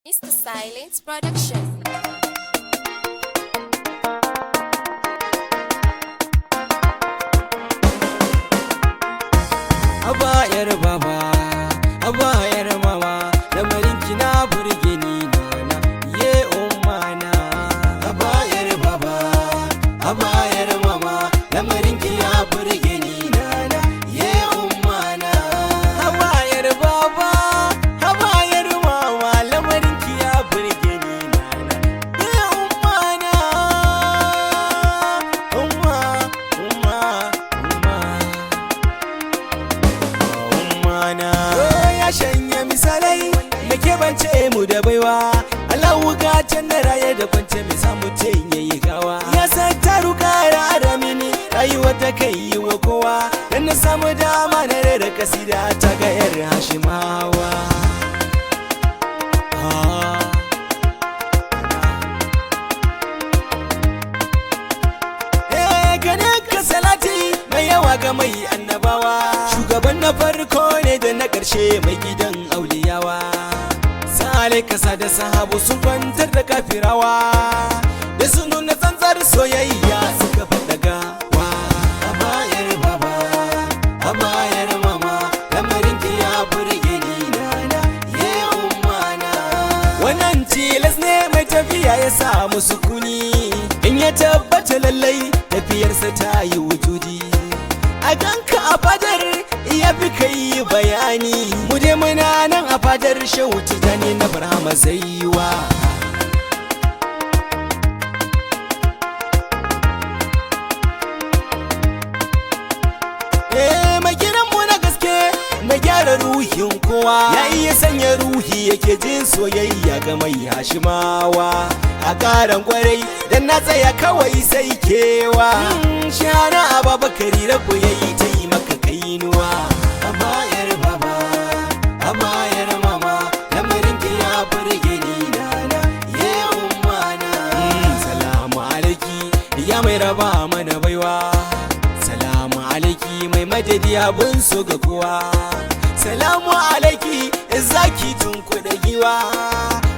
Mr. Silence Production. Haba yar baba, haba yar mama, lamarin ki na burge ni nana, ye ummana. Haba yar baba, haba yar mama, lamarin ki ya burge ni nana, ye ummana. Haba yar baba, haba yar mama, lamarin ki ya burge ni nana, ye ummana. Umma, umma, umma. Ya shanya misalai da ke bance mu da baiwa Allah wuka can da raye da kwance mai samu ce yayi gawa ya san taru kara aramini rayuwa ta kai yi wa kowa dan na samu dama na rera kasida ta ga yar Hashimawa gane ka salati mai yawa ga mai annabawa shugaban na farko ne da na ƙarshe mai gidan auliyawa sale kasa da sahabu sun kwantar da kafirawa da su nuna tsantsar soyayya suka faɗa gawa abayar baba abayar mama lamarin ki ya burge ni nana ye ummana wannan tilas ne mai tafiya ya samu sukuni in ya tabbata lallai tafiyarsa ta yi wujudi a ganka a fadar ya fi kai bayani mu je muna nan a fadar shehu tijani na barhama zaiwa mai gidanmu na gaske mai gyara ruhin kowa ya iya sanya ruhi yake jin soyayya ga mai Hashimawa a karan kwarai dan na tsaya kawai sai kewa shana ababakari rabu yayi ta yi maka kainuwa abayar baba abayar mama lamarin ki ya burge ni nana ye ummana salamu alaiki ya mai raba mana baiwa salamu alaiki mai madadi abun so ga kowa salamu alaiki zaki tun kuɗa giwa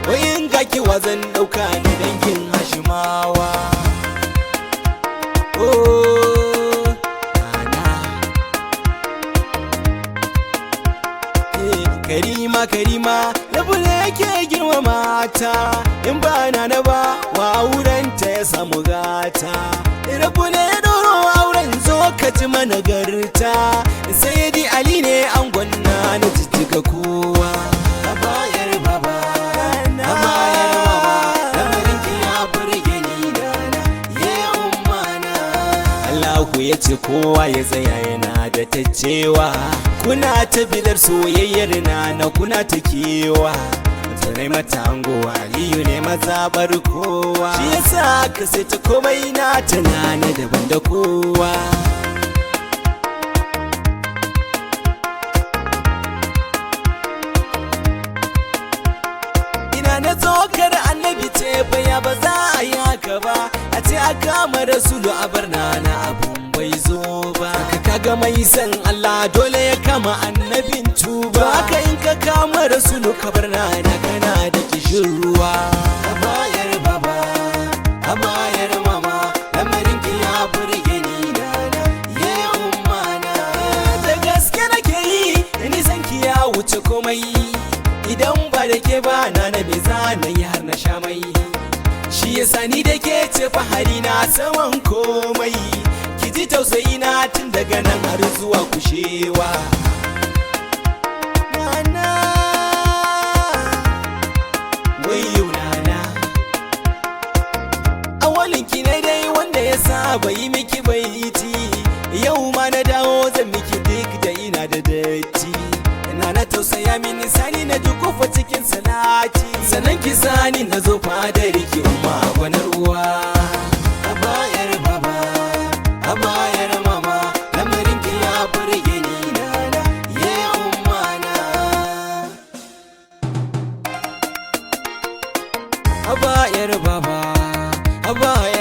wayin gaki wazan ɗauka ni dangin Hashimawa Karima Karima labule yake girma mata in ba na ba wa aurenta ya samu gata rabule ya doro auren zo ka ji managarta Sayyidi Ali ne an gwanna na jijjiga kowa abayar baba abayar mama lamarin ki ya burge ni nana ye ummana Allahu ya ce kowa ya tsaya yana da tacewa kuna ta bidar soyayyar na kuna ta kewa turai mata ango Aliyu ne mazabar kowa shi yasa ka sai ta komai na tunani daban da kowa ina na tsokar annabi ce baya ba za a yi haka ba a ce a kama rasulu a barna na abun bai zo ba kaga mai san Allah dole ya kama annabin tuba haka in ka kama rasulu ka barna na kana da kishin ruwa abayar baba abayar mama lamarin ki ya burge ni nana ye ummana da gaske nake yi nisan ki ya wuce komai idan ba da ke ba na me zanen yi har na sha mai shi yasa ni da ke ce fahari na saman komai ki ji tausayi na tun daga nan har zuwa kushewa nana wayo nana awalin ki ne dai wanda ya saba yi miki baiti yau ma na dawo zan miki duk da ina da datti na tausaya mini sani na ji kofa cikin salati sanan ki sani na zo fadar ki umma gwanar uwa abayar baba abayar mama lamarin ki ya burge ni nana ye ummana abayar baba abayar